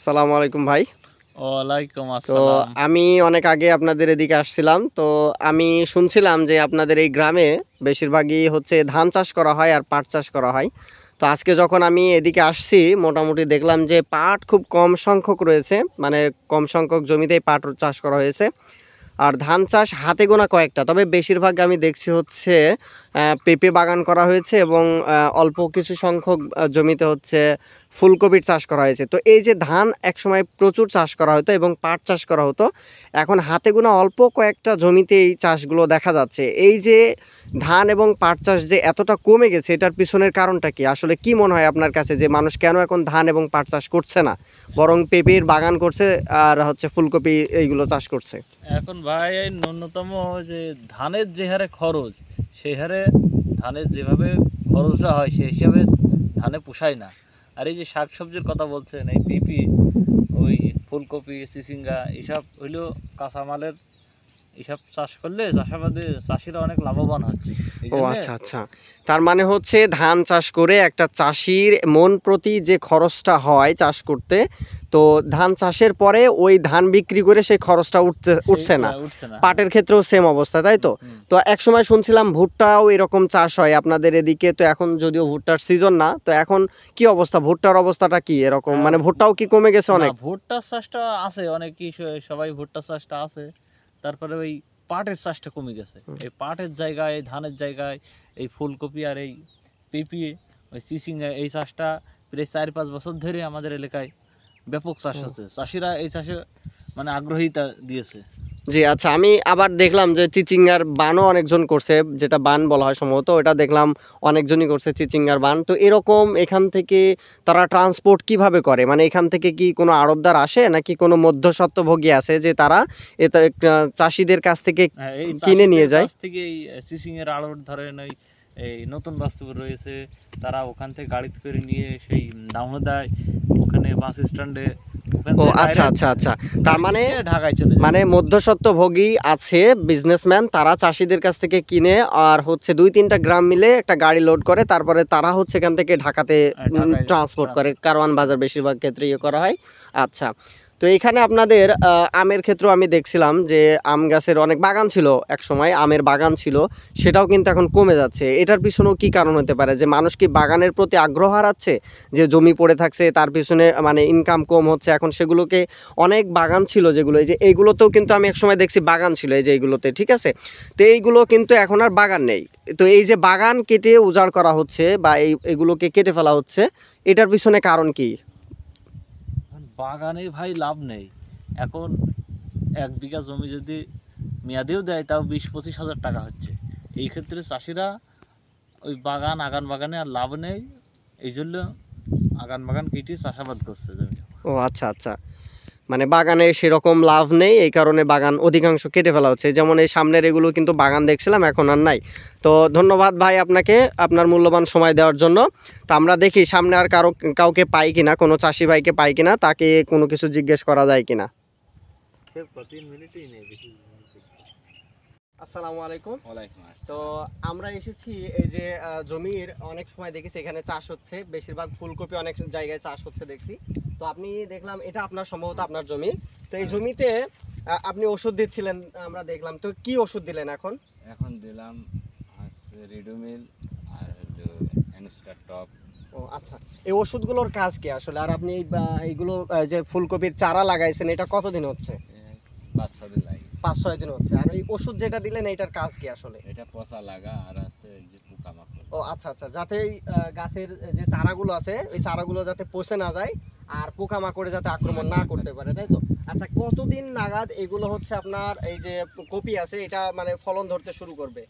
আসসালামু আলাইকুম ভাই। ওয়ালাইকুম তো আসসালাম। আমি অনেক আগে আপনাদের এদিকে আসছিলাম। তো আমি শুনছিলাম যে আপনাদের এই গ্রামে বেশিরভাগই হচ্ছে ধান চাষ করা হয় আর পাট চাষ করা হয়। তো আজকে যখন আমি এদিকে আসছি মোটামুটি দেখলাম যে পাট খুব কম সংখ্যক রয়েছে। মানে কম সংখ্যক জমিতেই পাট চাষ করা হয়েছে। আর ধান চাষ হাতে গোনা কয়েকটা, তবে বেশিরভাগ আমি দেখছি হচ্ছে পেঁপে বাগান করা হয়েছে এবং অল্প কিছু সংখ্যক জমিতে হচ্ছে ফুলকপির চাষ করা হয়েছে। তো এই যে ধান একসময় প্রচুর চাষ করা হতো এবং পাট চাষ করা হতো, এখন হাতে গোনা অল্প কয়েকটা জমিতে এই চাষগুলো দেখা যাচ্ছে। এই যে ধান এবং পাট চাষ যে এতটা কমে গেছে, এটার পিছনের কারণটা কি? আসলে কি মনে হয় আপনার কাছে যে মানুষ কেন এখন ধান এবং পাট চাষ করছে না, বরং পেঁপের বাগান করছে আর হচ্ছে ফুলকপি এইগুলো চাষ করছে? এখন ভাই এই ন্যূনতম যে ধানের যে হারে খরচ, সেই হারে ধানের যেভাবে খরচটা হয় সেই হিসাবে ধানে পোষায় না। আর এই যে শাকসবজির কথা বলছেন, এই পেঁপি, ওই ফুলকপি, চিচিঙ্গা, এসব হইলো কাঁচামালের, এসব চাষ করলে চাষিরা অনেক লাভবান হচ্ছে। এই ও জন্যে আচ্ছা আচ্ছা। তার মানে হচ্ছে ধান চাষ করে একটা চাষির মন প্রতি যে খরচটা হয় চাষ করতে, তো ধান চাষের পরে ওই ধান বিক্রি করে সেই খরচটা উঠছে না। উঠছে না। পাটের ক্ষেত্রেও সেম অবস্থা, তাই তো? হুম। তো একসময় শুনছিলাম ভুট্টাও এরকম চাষ হয় আপনাদের এদিকে, তো এখন যদিও ভুট্টার সিজন না, তো এখন কি অবস্থা? ভুট্টার অবস্থাটা কি এরকম? মানে ভুট্টাও কি কমে গেছে না, অনেক? ভুট্টার চাষটা আছে অনেকই, সবাই ভুট্টার চাষটা আছে। তারপরে ওই পাটের চাষটা কমে গেছে। এই পাটের জায়গায়, এই ধানের জায়গায় এই ফুলকপি আর এই পেঁপে, ওই চিচিঙ্গা, এই চাষটা প্রায় 4-5 বছর ধরে আমাদের এলাকায় ব্যাপক চাষ হচ্ছে। চাষিরা এই চাষে মানে আগ্রহীতা দিয়েছে। জি আচ্ছা, আমি আবার দেখলাম যে চিচিঙ্গার বানও অনেকজন করছে, যেটা বান বলা হয় সম্ভবত, ওটা দেখলাম অনেকজনই করছে চিচিঙ্গার বান। তো এরকম এখান থেকে তারা ট্রান্সপোর্ট কিভাবে করে? মানে এখান থেকে কি কোনো আড়তদার আসে নাকি কোনো মধ্যস্বত্বভোগী আছে যে তারা এটা চাষিদের কাছ থেকে হ্যাঁ, এই কিনে চাষিদের নিয়ে যায়? কাছ থেকে এই চিচিংয়ের আড়ত ধরেন, ওই এই নতুন বাস্তব রয়েছে, তারা ওখান থেকে গাড়িতে করে নিয়ে সেই দামও দেয় ওখানে বাস স্ট্যান্ডে, ওখান ও থেকে আচ্ছা ডাইরেক্ট আচ্ছা আচ্ছা। তার গাড়িতে মানে নিয়ে ঢাকায় চলে যায়। মানে মধ্যস্বত্বভোগী আছে, বিজনেসম্যান, তারা চাষিদের কাছ থেকে কিনে আর হচ্ছে 2-3টা গ্রাম মিলে একটা গাড়ি লোড করে, তারপরে তারা হচ্ছে এখান থেকে ঢাকাতে ঢাকায় ট্রান্সপোর্ট করে। ট্রান্সপোর্ট করে। কারওয়ান বাজার বেশিরভাগ ক্ষেত্রে ইয়ে করা হয়। আচ্ছা। তো এখানে আপনাদের আমের ক্ষেত্রেও আমি দেখছিলাম যে আম গাছের অনেক বাগান ছিল, এক সময় আমের বাগান ছিল, সেটাও কিন্তু এখন কমে যাচ্ছে। এটার পিছনেও কি কারণ হতে পারে? যে মানুষ কি বাগানের প্রতি আগ্রহ হারাচ্ছে? যে জমি পড়ে থাকছে তার পিছনে মানে ইনকাম কম হচ্ছে, এখন সেগুলোকে অনেক বাগান ছিল যেগুলো, এই যে এইগুলোতেও কিন্তু আমি একসময় দেখছি বাগান ছিল, এই যে এইগুলোতে, ঠিক আছে? তো এইগুলো কিন্তু এখন আর বাগান নেই। তো এই যে বাগান কেটে উজাড় করা হচ্ছে বা এগুলোকে কেটে ফেলা হচ্ছে, এটার পিছনে কারণ কি? এখন বাগানে ভাই লাভ নেই। এখন 1 বিঘা জমি যদি মেয়াদেও দেয়, তাও 20-25 হাজার টাকা হচ্ছে। এই ক্ষেত্রে চাষিরা ওই আগান বাগানে আর লাভ নেই, এই জন্য আগান বাগান কেটে চাষাবাদ করছে জমি। ও আচ্ছা আচ্ছা। মানে বাগানে সেরকম লাভ নেই, এই কারণে বাগান অধিকাংশ কেটে ফেলা হচ্ছে। যেমন এই সামনের এগুলো কিন্তু বাগান দেখছিলাম, এখন আর নাই। তো ধন্যবাদ ভাই আপনাকে আপনার মূল্যবান সময় দেওয়ার জন্য। তো আমরা দেখি সামনে আর কাউকে পাই কিনা, কোনো চাষি ভাইকে পাই কিনা, তাকে কোনো কিছু জিজ্ঞেস করা যায় কিনা। সির্ফ 3 মিনিটই নেই, বেশি। আসসালামু আলাইকুম। ওয়ালাইকুম তো আসসালাম। আমরা এসেছি এই যে জমির অনেক সময় দেখেছি এখানে চাষ হচ্ছে, বেশিরভাগ ফুলকপি অনেক জায়গায় চাষ হচ্ছে দেখছি। তো আপনি দেখলাম এটা আপনার সম্ভবত আপনার জমি। তো এই জমিতে আপনি ওষুধ দিচ্ছিলেন, আমরা দেখলাম। তো কি ওষুধ দিলেন এখন? এখন দিলাম রিডোমিল আর হলো অ্যানস্টার টপ। ও আচ্ছা। এই ওষুধগুলোর কাজ কি আসলে? আর আপনি এইগুলো যে ফুলকপির চারা লাগাইছেন, এটা কতদিন হচ্ছে? 5-6 দিন লাগে। 5-6 দিন হচ্ছে। আর এই ওষুধ যেটা দিলেন এটার কাজ কি আসলে? এটা পচা লাগা আর আছে এই যে পোকামাকড়। ও আচ্ছা আচ্ছা, যাতে এই গাছের যে চারাগুলো আছে ওই চারাগুলো যাতে পচে না যায় আর পোকামাকড়ে যাতে আক্রমণ না করতে পারে, তাই তো? আচ্ছা, কতদিন নাগাদ এগুলো হচ্ছে আপনার এই যে কপি আছে এটা মানে ফলন ধরতে শুরু করবে?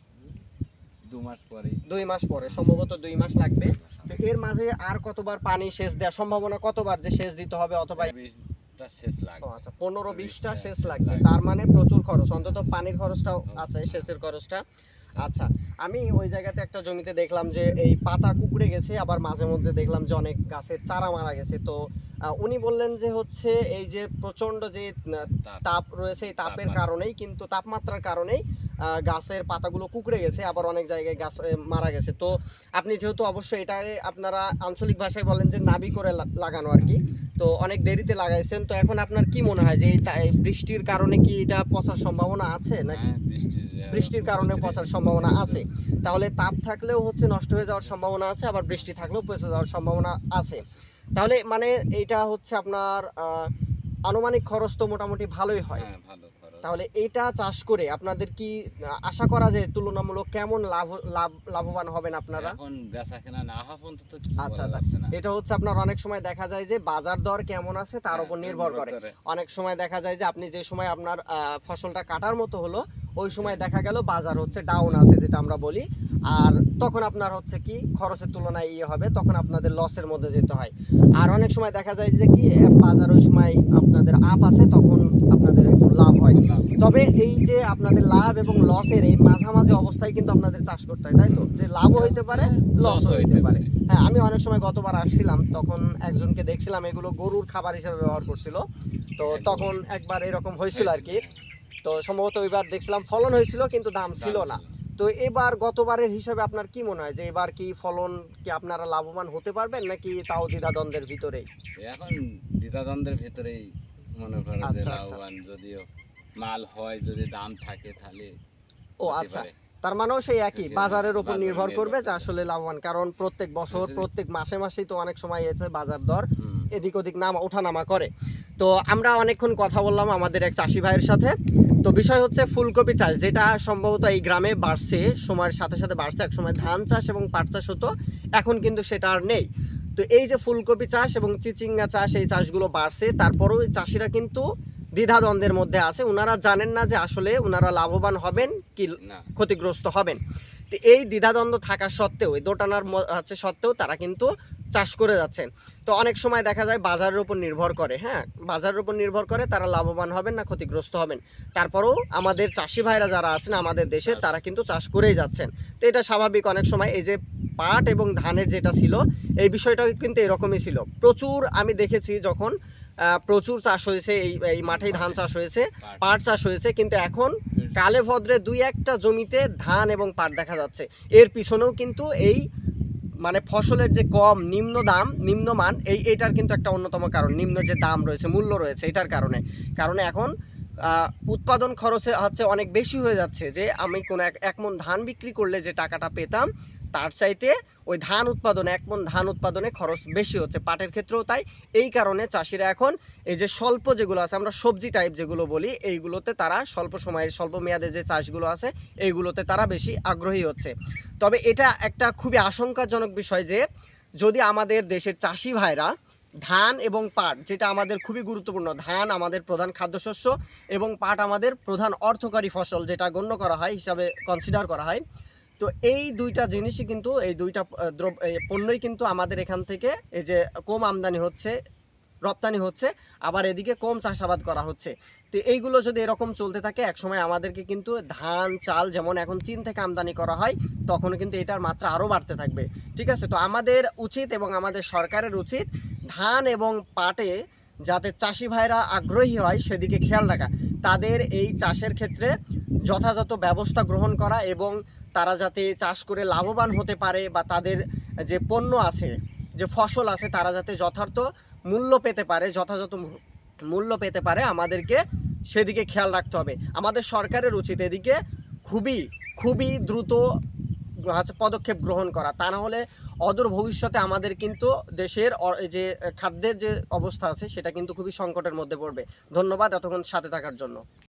2 মাস পরে। 2 মাস পরে, সম্ভবত 2 মাস লাগবে। তো এর মাঝে আর কতবার পানি সেচ দেওয়ার সম্ভাবনা, কতবার যে সেচ দিতে হবে অথবা? 20টা শেষ ও লাগবে। আচ্ছা, 15-20টা সেচ লাগবে। তার মানে প্রচুর খরচ, অন্তত পানির খরচটাও আছে, সেচের খরচটা। আচ্ছা, আমি ওই জায়গাতে একটা জমিতে দেখলাম যে এই পাতা কুঁকড়ে গেছে, আবার মাঝে মধ্যে দেখলাম যে অনেক গাছের চারা মারা গেছে। তো উনি বললেন যে হচ্ছে এই যে প্রচন্ড যে তাপ রয়েছে, এই তাপের কারণেই, কিন্তু তাপমাত্রার কারণেই গাছের পাতাগুলো কুঁকড়ে গেছে, আবার অনেক জায়গায় গাছ মারা গেছে। তো আপনি যেহেতু অবশ্যই এটা আপনারা আঞ্চলিক ভাষায় বলেন যে নাবি করে লাগানো আর কি, তো অনেক দেরিতে লাগাইছেন, তো এখন আপনার কি মনে হয় যে এই বৃষ্টির কারণে কি এটা পচার সম্ভাবনা আছে নাকি? হ্যাঁ, বৃষ্টির কারণে পচার সম্ভাবনা আছে। তাহলে তাপ থাকলেও হচ্ছে নষ্ট হয়ে যাওয়ার সম্ভাবনা আছে, আবার বৃষ্টি থাকলেও পচে যাওয়ার সম্ভাবনা আছে। তাহলে মানে এটা হচ্ছে আপনার আনুমানিক খরচ তো মোটামুটি ভালোই হয়। হ্যাঁ, ভালো খরচ। তাহলে এটা চাষ করে আপনাদের কি আশা করা যায় তুলনামূলক কেমন লাভবান হবেন আপনারা? এখন বেচা কেনা না হওয়া পর্যন্ত তো কিছু আচ্ছা বলা আচ্ছা, যাচ্ছে না। এটা হচ্ছে আপনার অনেক সময় দেখা যায় যে বাজার দর কেমন আছে তার হ্যাঁ, উপর নির্ভর করে। করে। অনেক সময় দেখা যায় যে আপনি যে সময় আপনার ফসলটা কাটার মতো হলো ওই সময় দেখা গেল বাজার হচ্ছে ডাউন আছে যেটা আমরা বলি, আর তখন আপনার হচ্ছে কি খরচের তুলনায় ইয়ে হবে, তখন আপনাদের লসের মধ্যে যেতে হয়। আর অনেক সময় দেখা যায় যে কি বাজার ওই সময় আপনাদের আপ আছে, তখন আপনাদের একটু লাভ হয়। তবে এই যে আপনাদের লাভ এবং লসের এই মাঝামাঝি অবস্থায় কিন্তু আপনাদের চাষ করতে হয়, তাই তো? যে লাভও হইতে পারে, লসও হইতে পারে। হ্যাঁ, আমি অনেক সময় গতবার আসছিলাম তখন একজনকে দেখছিলাম এগুলো গরুর খাবার হিসেবে ব্যবহার করছিল, তো তখন একবার এরকম হয়েছিল আর কি। তো সম্ভবত ওইবার দেখছিলাম ফলন হয়েছিল কিন্তু দাম ছিল না। তো এবার গতবারের হিসাবে আপনার কি মনে হয় যে এবার কি ফলন কি আপনারা লাভবান হতে পারবেন নাকি তাও দ্বিধাদ্বন্দ্বের ভিতরেই? এখন দ্বিধাদ্বন্দ্বের ভেতরেই মনে করো যে আচ্ছা, আচ্ছা। লাভবান, যদিও মাল হয়, যদি দাম থাকে তাহলে ও হতে আচ্ছা, পারে। তার মানেও সেই একই হ্যাঁ, বাজারের উপর বাজার নির্ভর করবে যে নির্ভর আসলে লাভবান, কারণ প্রত্যেক বছর আসলে- প্রত্যেক মাসে মাসেই তো অনেক সময় এসে বাজার দর হুম। এদিক ওদিক ওঠানামা করে। তো আমরা অনেকক্ষণ কথা বললাম আমাদের এক চাষি ভাইয়ের সাথে। তো বিষয় হচ্ছে ফুলকপি চাষ, যেটা সম্ভবত এই গ্রামে বাড়ছে, সময়ের সাথে সাথে বাড়ছে। এক সময় ধান চাষ এবং পাট চাষ হতো, এখন কিন্তু সেটা আর নেই। তো এই যে ফুলকপি চাষ এবং চিচিঙ্গা চাষ, এই চাষগুলো বাড়ছে, তারপরেও এই চাষিরা কিন্তু দ্বিধাদ্বন্দ্বের মধ্যে আছে। ওনারা জানেন না যে আসলে ওনারা লাভবান হবেন কি না, ক্ষতিগ্রস্ত হবেন। তো এই দ্বিধাদ্বন্দ্ব থাকা সত্ত্বেও, এই দোটানার হচ্ছে সত্ত্বেও তারা কিন্তু চাষ করে যাচ্ছেন। তো অনেক সময় দেখা যায় বাজারের উপর নির্ভর করে, হ্যাঁ, বাজারের উপর নির্ভর করে তারা লাভবান হবেন না ক্ষতিগ্রস্ত হবেন। তারপরেও আমাদের চাষি ভাইরা যারা আছেন আমাদের দেশে, তারা কিন্তু চাষ করেই যাচ্ছেন। তো এটা স্বাভাবিক। অনেক সময় এই যে পাট এবং ধানের যেটা ছিল, এই বিষয়টাও কিন্তু এরকমই ছিল। প্রচুর আমি দেখেছি যখন প্রচুর চাষ হয়েছে, এই মাঠেই ধান চাষ হয়েছে, পাট চাষ হয়েছে, কিন্তু এখন কালে ভদ্রে দুই একটা জমিতে ধান এবং পাট দেখা যাচ্ছে। এর পিছনেও কিন্তু এই মানে ফসলের যে কম নিম্ন দাম নিম্নমান, এইটার কিন্তু একটা অন্যতম কারণ, নিম্ন যে দাম রয়েছে, মূল্য রয়েছে, এটার কারণে এখন উৎপাদন খরচে হচ্ছে অনেক বেশি হয়ে যাচ্ছে। যে আমি কোনো এক মণ ধান বিক্রি করলে যে টাকাটা পেতাম তার চাইতে ওই এক মণ ধান উৎপাদনে খরচ বেশি হচ্ছে। পাটের ক্ষেত্রেও তাই। এই কারণে চাষিরা এখন এই যে স্বল্প যেগুলো আছে, আমরা সবজি টাইপ যেগুলো বলি, এইগুলোতে তারা স্বল্প সময়ের স্বল্প মেয়াদে যে চাষগুলো আছে এইগুলোতে তারা বেশি আগ্রহী হচ্ছে। তবে এটা একটা খুবই আশঙ্কাজনক বিষয় যে যদি আমাদের দেশের চাষি ভাইরা ধান এবং পাট, যেটা আমাদের খুবই গুরুত্বপূর্ণ, ধান আমাদের প্রধান খাদ্যশস্য এবং পাট আমাদের প্রধান অর্থকরী ফসল যেটা গণ্য করা হয়, হিসাবে কনসিডার করা হয়। তো এই দুইটা জিনিসই কিন্তু, এই দুইটা পণ্যই কিন্তু আমাদের এখান থেকে এই যে কম আমদানি হচ্ছে, রপ্তানি হচ্ছে, আবার এদিকে কম চাষাবাদ করা হচ্ছে। তো এইগুলো যদি এরকম চলতে থাকে, একসময় আমাদেরকে কিন্তু ধান চাল যেমন এখন চীন থেকে আমদানি করা হয়, তখন কিন্তু এটার মাত্রা আরও বাড়তে থাকবে। ঠিক আছে? তো আমাদের উচিত এবং আমাদের সরকারের উচিত ধান এবং পাটে যাতে চাষি ভাইরা আগ্রহী হয় সেদিকে খেয়াল রাখা, তাদের এই চাষের ক্ষেত্রে যথাযথ ব্যবস্থা গ্রহণ করা, এবং তারা যাতে চাষ করে লাভবান হতে পারে, বা তাদের যে পণ্য আছে, যে ফসল আছে, তারা যাতে যথার্থ মূল্য পেতে পারে, যথাযথ মূল্য পেতে পারে, আমাদেরকে সেদিকে খেয়াল রাখতে হবে। আমাদের সরকারের উচিত এদিকে খুবই খুবই দ্রুত পদক্ষেপ গ্রহণ করা, তা না হলে অদূর ভবিষ্যতে আমাদের কিন্তু দেশের যে খাদ্যের যে অবস্থা আছে সেটা কিন্তু খুবই সংকটের মধ্যে পড়বে। ধন্যবাদ এতক্ষণ সাথে থাকার জন্য।